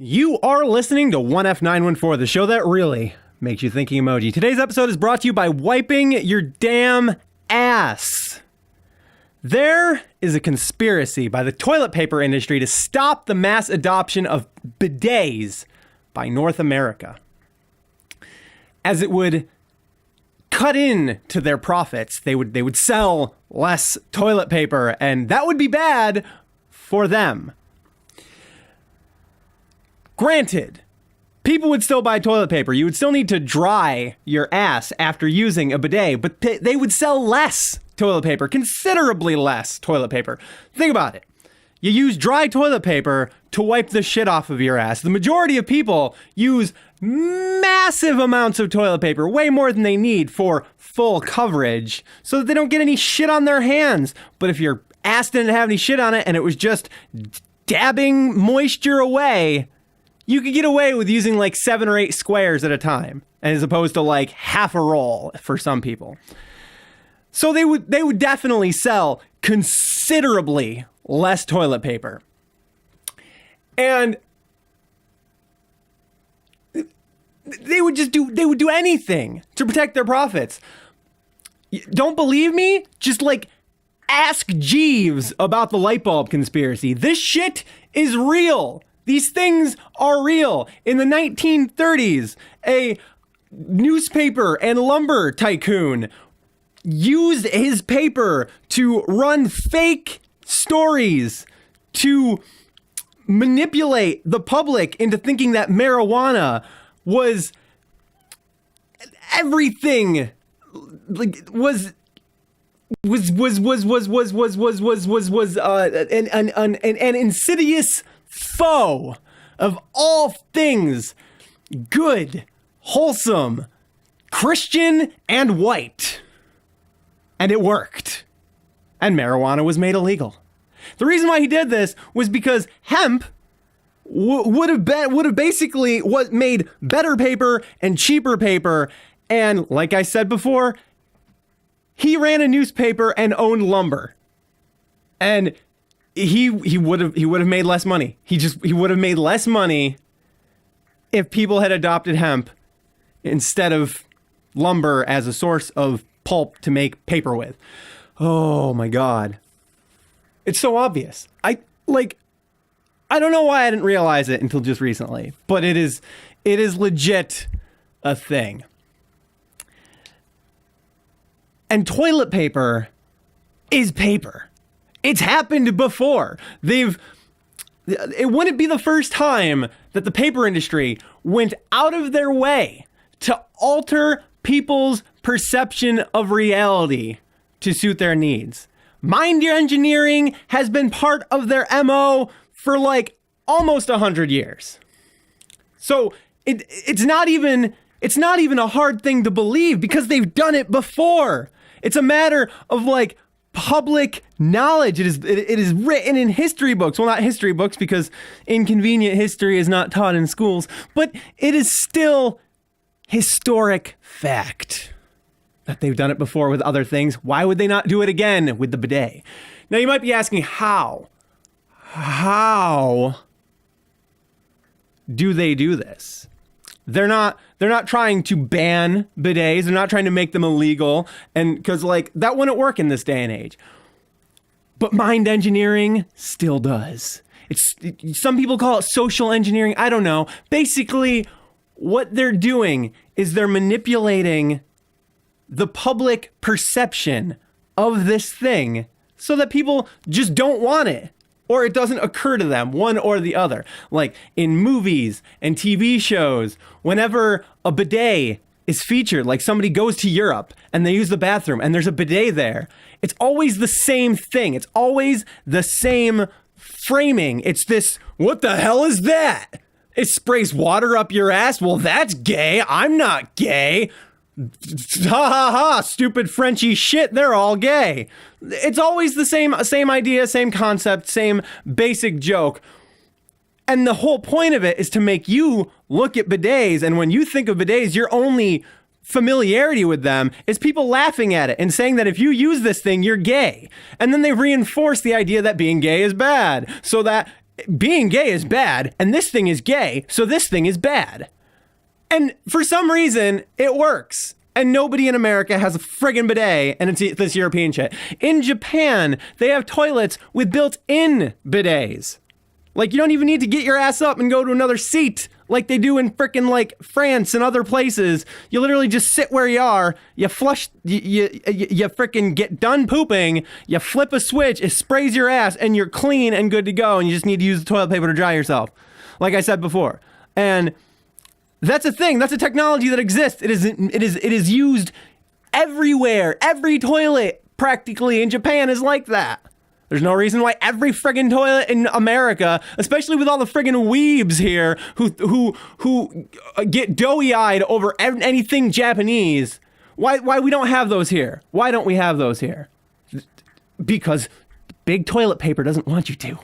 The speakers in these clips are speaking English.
You are listening to 1F914, the show that really makes you thinking emoji. Today's episode is brought to you by wiping your damn ass. There is a conspiracy by the toilet paper industry to stop the mass adoption of bidets by North America, as it would cut in to their profits. They would sell less toilet paper, and that would be bad for them. Granted, people would still buy toilet paper. You would still need to dry your ass after using a bidet, but they would sell less toilet paper, considerably less toilet paper. Think about it. You use dry toilet paper to wipe the shit off of your ass. The majority of people use massive amounts of toilet paper, way more than they need for full coverage, so that they don't get any shit on their hands. But if your ass didn't have any shit on it and it was just dabbing moisture away, you could get away with using like 7 or 8 squares at a time, as opposed to like half a roll for some people. So they would definitely sell considerably less toilet paper. And they would do anything to protect their profits. Don't believe me? Just like ask Jeeves about the light bulb conspiracy. This shit is real. These things are real. In the 1930s, a newspaper and lumber tycoon used his paper to run fake stories to manipulate the public into thinking that marijuana was everything, like was an insidious foe of all things good, wholesome, Christian, and white. And it worked. And marijuana was made illegal. The reason why he did this was because hemp would have basically made better paper and cheaper paper. And like I said before, he ran a newspaper and owned lumber. And he would have made less money. He would have made less money if people had adopted hemp instead of lumber as a source of pulp to make paper with. Oh my God. It's so obvious. I don't know why I didn't realize it until just recently, but it is legit a thing. And toilet paper is paper. It's happened before. It wouldn't be the first time that the paper industry went out of their way to alter people's perception of reality to suit their needs. Mind engineering has been part of their MO for like almost 100 years. So it's not even a hard thing to believe because they've done it before. It's a matter of like public knowledge. It is written in history books. Well, not history books because inconvenient history is not taught in schools, but it is still historic fact that they've done it before with other things. Why would they not do it again with the bidet? Now you might be asking, how? How do they do this? They're not trying to ban bidets. They're not trying to make them illegal. And because like that wouldn't work in this day and age. But mind engineering still does. Some people call it social engineering. I don't know. Basically, what they're doing is they're manipulating the public perception of this thing so that people just don't want it. Or it doesn't occur to them, one or the other. Like in movies and TV shows, whenever a bidet is featured, like somebody goes to Europe and they use the bathroom and there's a bidet there, it's always the same thing. It's always the same framing. It's this, what the hell is that? It sprays water up your ass? Well, that's gay. I'm not gay. Ha ha ha, stupid Frenchy shit, they're all gay. It's always the same idea, same concept, same basic joke. And the whole point of it is to make you look at bidets, and when you think of bidets, your only familiarity with them is people laughing at it and saying that if you use this thing, you're gay. And then they reinforce the idea that being gay is bad, so that being gay is bad, and this thing is gay, so this thing is bad. And for some reason, it works. And nobody in America has a friggin' bidet, and it's this European shit. In Japan, they have toilets with built-in bidets. Like, you don't even need to get your ass up and go to another seat like they do in frickin' like France and other places. You literally just sit where you are, you flush, you frickin' get done pooping, you flip a switch, it sprays your ass, and you're clean and good to go, and you just need to use the toilet paper to dry yourself. Like I said before. And that's a thing. That's a technology that exists. It is used everywhere. Every toilet practically in Japan is like that. There's no reason why every friggin' toilet in America, especially with all the friggin' weebs here who get doughy-eyed over anything Japanese, why we don't have those here? Why don't we have those here? Because big toilet paper doesn't want you to.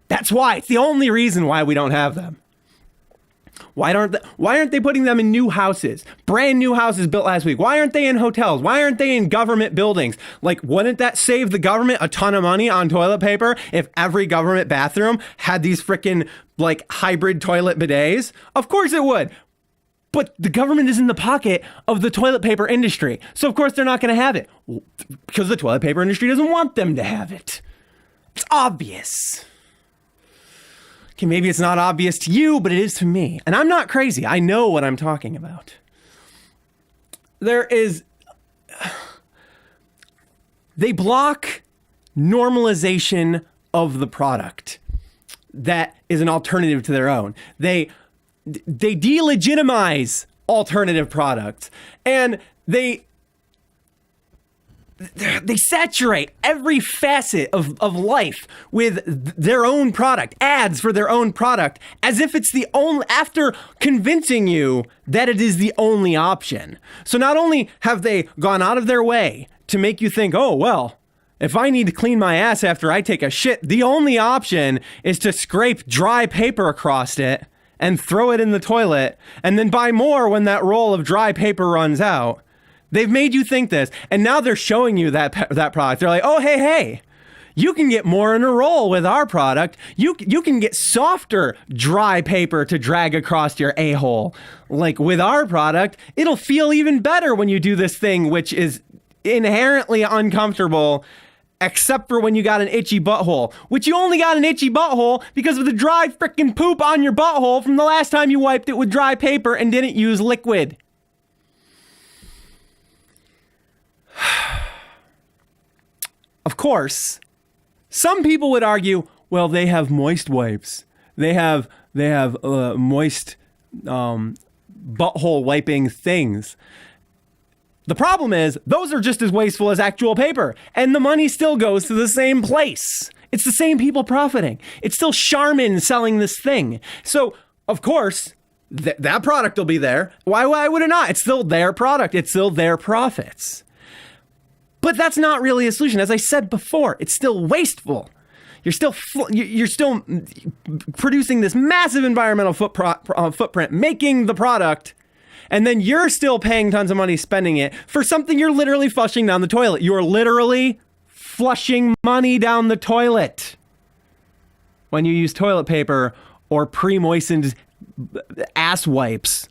That's why. It's the only reason why we don't have them. Why aren't they putting them in new houses? Brand new houses built last week. Why aren't they in hotels? Why aren't they in government buildings? Like, wouldn't that save the government a ton of money on toilet paper if every government bathroom had these frickin' like hybrid toilet bidets? Of course it would. But the government is in the pocket of the toilet paper industry. So of course they're not going to have it because the toilet paper industry doesn't want them to have it. It's obvious. Okay, maybe it's not obvious to you, but it is to me. And I'm not crazy. I know what I'm talking about. They block normalization of the product that is an alternative to their own. They delegitimize alternative products, and they saturate every facet of life with their own product, ads for their own product, as if it's the only, after convincing you that it is the only option. So not only have they gone out of their way to make you think, oh, well, if I need to clean my ass after I take a shit, the only option is to scrape dry paper across it and throw it in the toilet and then buy more when that roll of dry paper runs out. They've made you think this, and now they're showing you that product. They're like, oh, hey, you can get more in a roll with our product. You can get softer dry paper to drag across your a-hole. Like, with our product, it'll feel even better when you do this thing, which is inherently uncomfortable, except for when you got an itchy butthole, which you only got an itchy butthole because of the dry frickin' poop on your butthole from the last time you wiped it with dry paper and didn't use liquid. Of course, some people would argue, well, they have moist wipes. They have moist butthole wiping things. The problem is, those are just as wasteful as actual paper, and the money still goes to the same place. It's the same people profiting. It's still Charmin selling this thing. So, of course, that product will be there. Why would it not? It's still their product. It's still their profits. But that's not really a solution. As I said before, it's still wasteful. You're still producing this massive environmental footprint, making the product, and then you're still paying tons of money spending it for something you're literally flushing down the toilet. You're literally flushing money down the toilet when you use toilet paper or pre-moistened ass wipes.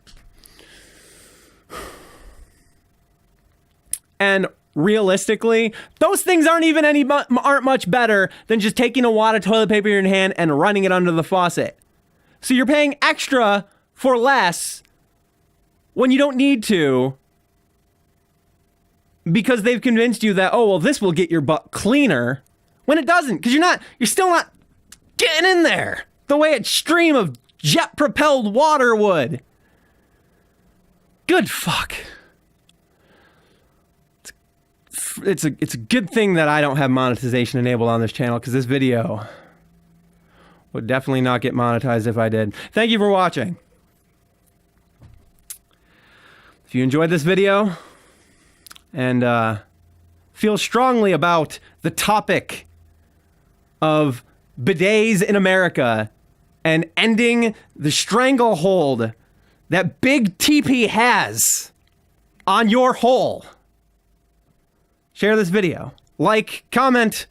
And realistically, those things aren't much better than just taking a wad of toilet paper in your hand and running it under the faucet. So you're paying extra for less when you don't need to, because they've convinced you that, oh, well, this will get your butt cleaner, when it doesn't, because you're still not getting in there the way a stream of jet-propelled water would. Good fuck. It's a good thing that I don't have monetization enabled on this channel, because this video would definitely not get monetized if I did. Thank you for watching. If you enjoyed this video and feel strongly about the topic of bidets in America and ending the stranglehold that Big TP has on your hole, share this video, like, comment,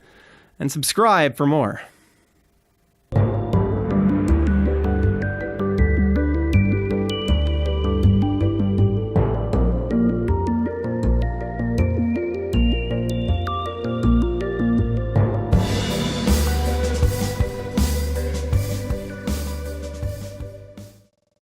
and subscribe for more.